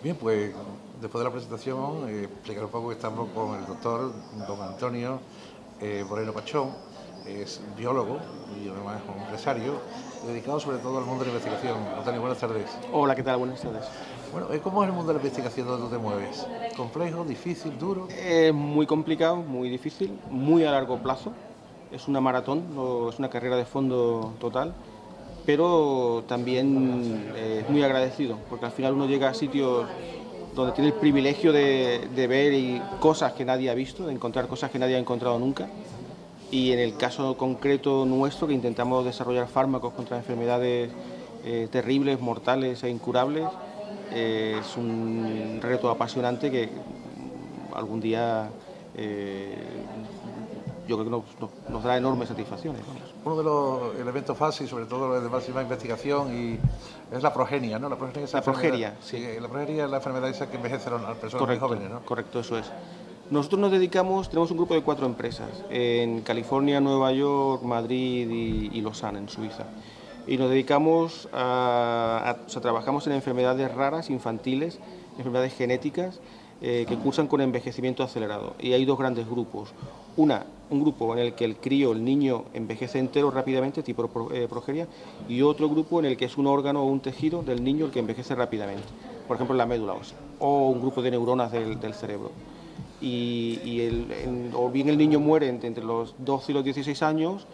Bien, pues después de la presentación, explicar un poco que estamos con el doctor don Antonio Moreno Pachón. Es biólogo y además un empresario dedicado sobre todo al mundo de la investigación. Antonio, buenas tardes. Hola, ¿qué tal? Buenas tardes. Bueno, ¿cómo es el mundo de la investigación donde tú te mueves? ¿Complejo, difícil, duro? Es muy complicado, muy difícil, muy a largo plazo. Es una maratón, es una carrera de fondo total, pero también es muy agradecido, porque al final uno llega a sitios donde tiene el privilegio de ver cosas que nadie ha visto, de encontrar cosas que nadie ha encontrado nunca. Y en el caso concreto nuestro, que intentamos desarrollar fármacos contra enfermedades terribles, mortales e incurables, es un reto apasionante que algún día eh, yo creo que nos dará enormes satisfacciones. Vamos. Uno de los elementos fáciles, sobre todo de máxima investigación, y es la progenia, ¿no? La progenia es esa La enfermedad. progeria, Sí, sí. la progenia es la enfermedad esa que envejece a las personas muy Correcto, jóvenes, ¿no? correcto, eso es. Nosotros nos dedicamos, tenemos un grupo de 4 empresas en California, Nueva York, Madrid y Lausanne, en Suiza. Y nos dedicamos o sea, trabajamos en enfermedades raras, infantiles, enfermedades genéticas que cursan con envejecimiento acelerado. Y hay dos grandes grupos. Un grupo en el que el crío, el niño, envejece entero rápidamente, tipo progeria, y otro grupo en el que es un órgano o un tejido del niño el que envejece rápidamente, por ejemplo la médula ósea, o un grupo de neuronas del cerebro. O bien el niño muere entre los 12 y los 16 años,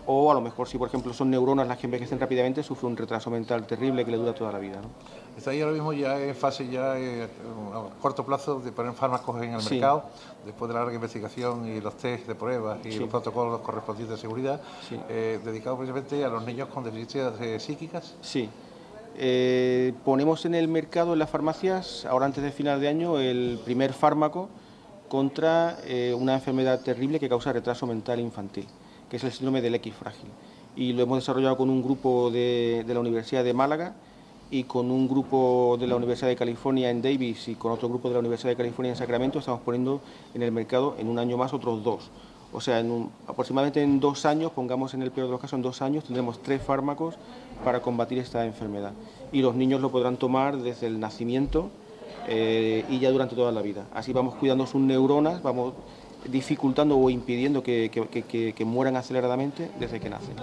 o a lo mejor si por ejemplo son neuronas las que envejecen rápidamente, sufre un retraso mental terrible que le dura toda la vida, ¿no? Está ahí ahora mismo ya en fase ya a corto plazo de poner fármacos en el Sí, mercado, después de la larga investigación y los test de pruebas y sí, los protocolos correspondientes de seguridad, sí, dedicados precisamente a los niños con deficiencias psíquicas. sí. Ponemos en el mercado, en las farmacias, ahora antes de final de año, el primer fármaco contra una enfermedad terrible que causa retraso mental infantil, que es el síndrome del X frágil. Y lo hemos desarrollado con un grupo de la Universidad de Málaga y con un grupo de la Universidad de California en Davis y con otro grupo de la Universidad de California en Sacramento. Estamos poniendo en el mercado en un año más otros 2. O sea, aproximadamente en 2 años, pongamos en el peor de los casos, en 2 años tendremos 3 fármacos para combatir esta enfermedad. Y los niños lo podrán tomar desde el nacimiento y ya durante toda la vida. Así vamos cuidando sus neuronas, vamos dificultando o impidiendo que mueran aceleradamente desde que nacen.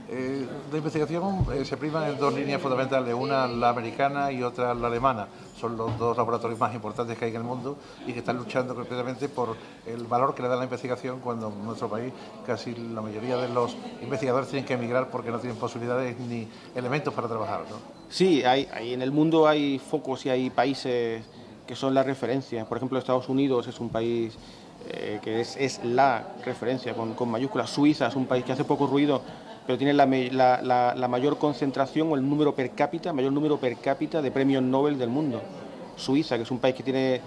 De investigación se priman en dos líneas fundamentales, una la americana y otra la alemana. Son los dos laboratorios más importantes que hay en el mundo y que están luchando completamente por el valor que le da la investigación cuando en nuestro país casi la mayoría de los investigadores tienen que emigrar porque no tienen posibilidades ni elementos para trabajar, ¿no? Sí, en el mundo hay focos y hay países que son la referencia. Por ejemplo, Estados Unidos es un país que es la referencia con mayúsculas. Suiza es un país que hace poco ruido, pero tiene la mayor concentración o el número per cápita, mayor número per cápita de premios Nobel del mundo. Suiza, que es un país que tiene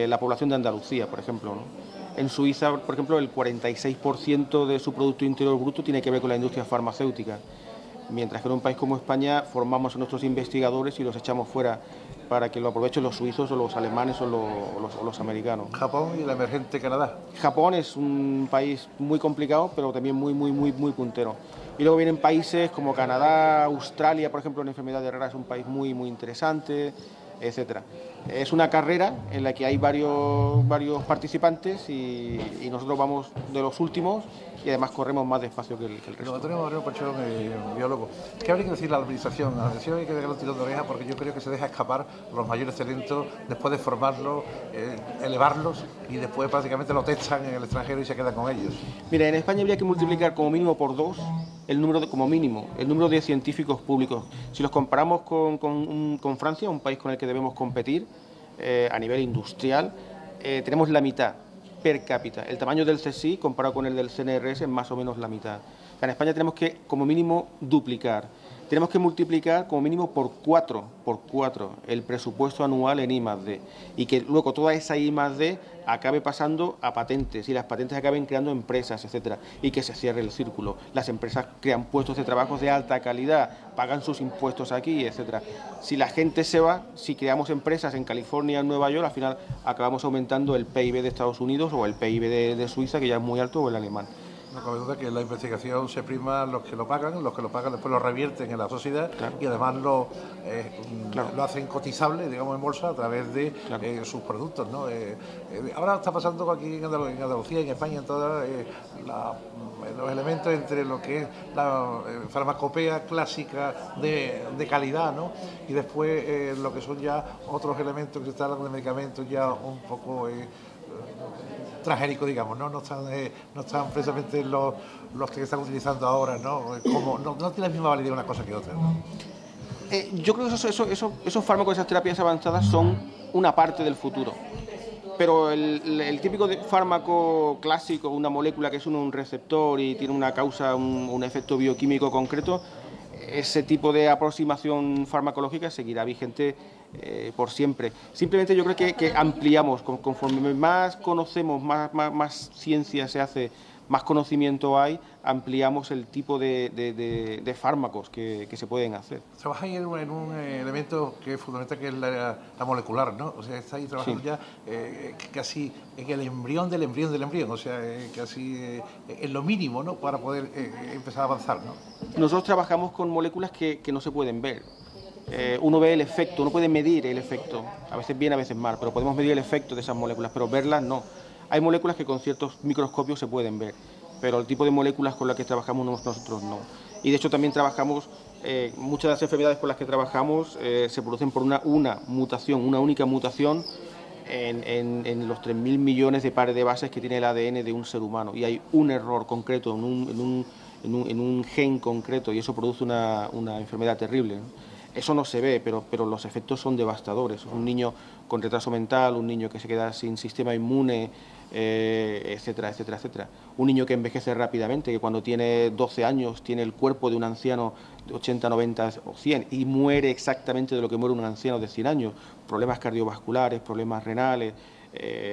la población de Andalucía, por ejemplo, ¿no? En Suiza, por ejemplo, el 46% de su Producto Interior Bruto tiene que ver con la industria farmacéutica, mientras que en un país como España formamos a nuestros investigadores y los echamos fuera para que lo aprovechen los suizos o los alemanes o los americanos. Japón y el emergente Canadá. Japón es un país muy complicado, pero también muy puntero. Y luego vienen países como Canadá, Australia, por ejemplo, en enfermedades raras es un país muy interesante, etcétera. Es una carrera en la que hay varios participantes y nosotros vamos de los últimos y además corremos más despacio que el Don resto. Antonio Moreno Pachón, biólogo. ¿Qué habría que decir la administración? La administración hay que dejar un tirón de oreja porque yo creo que se deja escapar los mayores talentos después de formarlos, elevarlos y después prácticamente lo testan en el extranjero y se quedan con ellos. Mira, en España habría que multiplicar como mínimo por 2 como mínimo, el número de científicos públicos. Si los comparamos con Francia, un país con el que debemos competir a nivel industrial, tenemos la mitad per cápita. El tamaño del CSI comparado con el del CNRS es más o menos la mitad. O sea, en España tenemos que como mínimo duplicar. Tenemos que multiplicar como mínimo por cuatro el presupuesto anual en I+D y que luego toda esa I+D acabe pasando a patentes y las patentes acaben creando empresas, etcétera, y que se cierre el círculo. Las empresas crean puestos de trabajo de alta calidad, pagan sus impuestos aquí, etcétera. Si la gente se va, si creamos empresas en California, en Nueva York, al final acabamos aumentando el PIB de Estados Unidos o el PIB de Suiza, que ya es muy alto, o el alemán. No cabe duda que la investigación se prima los que lo pagan después lo revierten en la sociedad, claro, y además claro, lo hacen cotizable, digamos, en bolsa a través de claro, sus productos, ¿no? Ahora está pasando aquí en Andalucía, en España, en todos los elementos entre lo que es la farmacopea clásica de calidad, ¿no? Y después lo que son ya otros elementos que se están hablando de medicamentos ya un poco transgénicos, digamos, ¿no? No están precisamente los que están utilizando ahora, ¿no? Como, no tiene la misma validez una cosa que otra, ¿no? Yo creo que esos fármacos, esas terapias avanzadas son una parte del futuro. Pero el típico fármaco clásico, una molécula que es un receptor y tiene una causa, un efecto bioquímico concreto, ese tipo de aproximación farmacológica seguirá vigente por siempre. Simplemente yo creo que ampliamos, conforme más conocemos, más ciencia se hace, más conocimiento hay, ampliamos el tipo de fármacos que se pueden hacer. Trabajáis en un elemento que es fundamental, que es la molecular, ¿no? O sea, estáis trabajando Sí. ya casi en el embrión del embrión del embrión, o sea, casi en lo mínimo, ¿no? Para poder empezar a avanzar, ¿no? Nosotros trabajamos con moléculas que no se pueden ver. Uno ve el efecto, uno puede medir el efecto, a veces bien, a veces mal, pero podemos medir el efecto de esas moléculas, pero verlas no. Hay moléculas que con ciertos microscopios se pueden ver, pero el tipo de moléculas con las que trabajamos nosotros no. Y de hecho también trabajamos, muchas de las enfermedades con las que trabajamos se producen por una única mutación en los 3.000 millones de pares de bases que tiene el ADN de un ser humano. Y hay un error concreto en un gen concreto y eso produce una enfermedad terrible, ¿no? Eso no se ve, pero los efectos son devastadores. Un niño con retraso mental, un niño que se queda sin sistema inmune, etcétera, etcétera, etcétera. Un niño que envejece rápidamente, que cuando tiene 12 años tiene el cuerpo de un anciano de 80, 90 o 100 y muere exactamente de lo que muere un anciano de 100 años. Problemas cardiovasculares, problemas renales,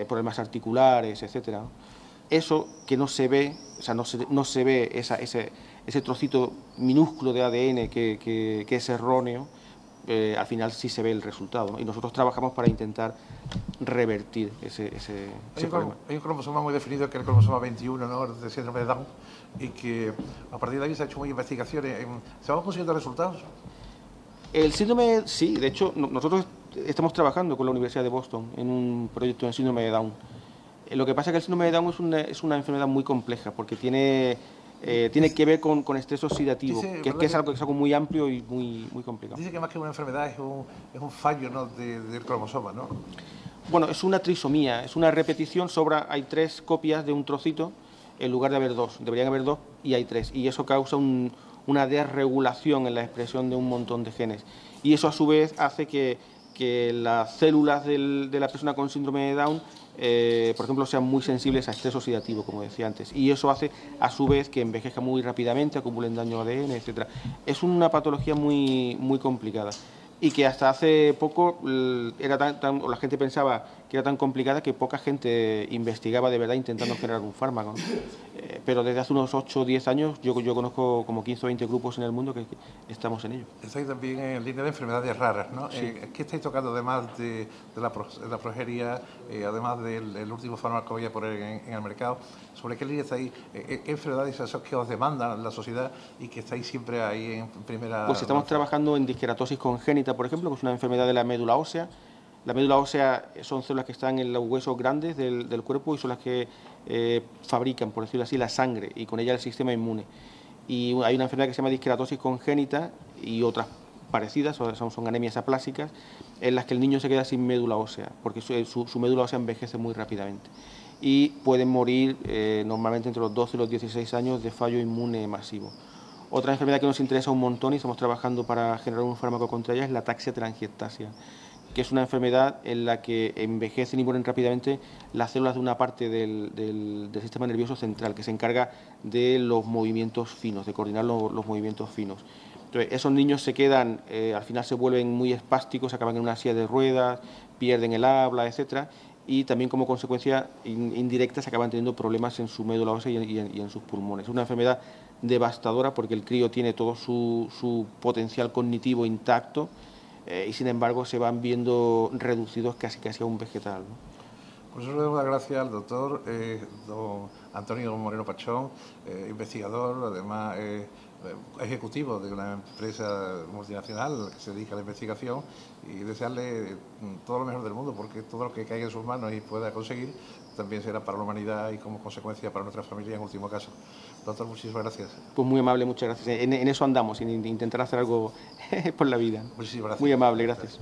problemas articulares, etcétera, ¿no? Eso que no se ve, o sea, no se ve ese trocito minúsculo de ADN que es erróneo, al final sí se ve el resultado, ¿no? Y nosotros trabajamos para intentar revertir ese problema. Hay un cromosoma muy definido, que es el cromosoma 21, ¿no? De síndrome de Down, y que a partir de ahí se ha hecho muchas investigaciones. ¿Se van consiguiendo resultados? El síndrome, sí, de hecho, nosotros estamos trabajando con la Universidad de Boston en un proyecto de síndrome de Down. Lo que pasa es que el síndrome de Down es una enfermedad muy compleja porque tiene que ver con estrés oxidativo, que es algo muy amplio y muy complicado. Dice que más que una enfermedad es un fallo, ¿no? del cromosoma, ¿no? Bueno, es una trisomía, es una repetición, hay 3 copias de un trocito en lugar de haber 2. Deberían haber 2 y hay 3. Y eso causa una desregulación en la expresión de un montón de genes. Y eso a su vez hace que las células de la persona con síndrome de Down, por ejemplo, sean muy sensibles a estrés oxidativo, como decía antes. Y eso hace a su vez que envejezca muy rápidamente, acumulen daño ADN, etc. Es una patología muy complicada. Y que hasta hace poco la gente pensaba que era tan complicada que poca gente investigaba de verdad intentando generar un fármaco, ¿no? Pero desde hace unos 8 o 10 años yo conozco como 15 o 20 grupos en el mundo que estamos en ello. Estáis también en línea de enfermedades raras, ¿no? Sí. ¿Qué estáis tocando además de la progeria, además del último fármaco que voy a poner en el mercado? ¿Sobre qué línea estáis? ¿Qué enfermedades son que os demandan la sociedad y que estáis siempre ahí en primera? Pues estamos trabajando en disqueratosis congénita, por ejemplo, que es una enfermedad de la médula ósea. La médula ósea son células que están en los huesos grandes del cuerpo y son las que fabrican, por decirlo así, la sangre y con ella el sistema inmune. Y hay una enfermedad que se llama disqueratosis congénita y otras parecidas, son anemias aplásicas, en las que el niño se queda sin médula ósea, porque su médula ósea envejece muy rápidamente. Y pueden morir normalmente entre los 12 y los 16 años de fallo inmune masivo. Otra enfermedad que nos interesa un montón y estamos trabajando para generar un fármaco contra ella es la ataxia telangiectasia, que es una enfermedad en la que envejecen y mueren rápidamente las células de una parte del sistema nervioso central, que se encarga de los movimientos finos, de coordinar los movimientos finos. Entonces, esos niños se quedan, al final se vuelven muy espásticos, acaban en una silla de ruedas, pierden el habla, etcétera, y también como consecuencia indirecta se acaban teniendo problemas en su médula ósea y en sus pulmones. Es una enfermedad devastadora porque el crío tiene todo su potencial cognitivo intacto y sin embargo se van viendo reducidos casi a un vegetal, ¿no? Por eso le doy las gracias al doctor don Antonio Moreno Pachón, investigador, además ejecutivo de una empresa multinacional que se dedica a la investigación, y desearle todo lo mejor del mundo, porque todo lo que caiga en sus manos y pueda conseguir también será para la humanidad y como consecuencia para nuestra familia en último caso. Doctor, muchísimas gracias. Pues muy amable, muchas gracias. En eso andamos, en intentar hacer algo por la vida. Muchísimas gracias. Muy amable, gracias.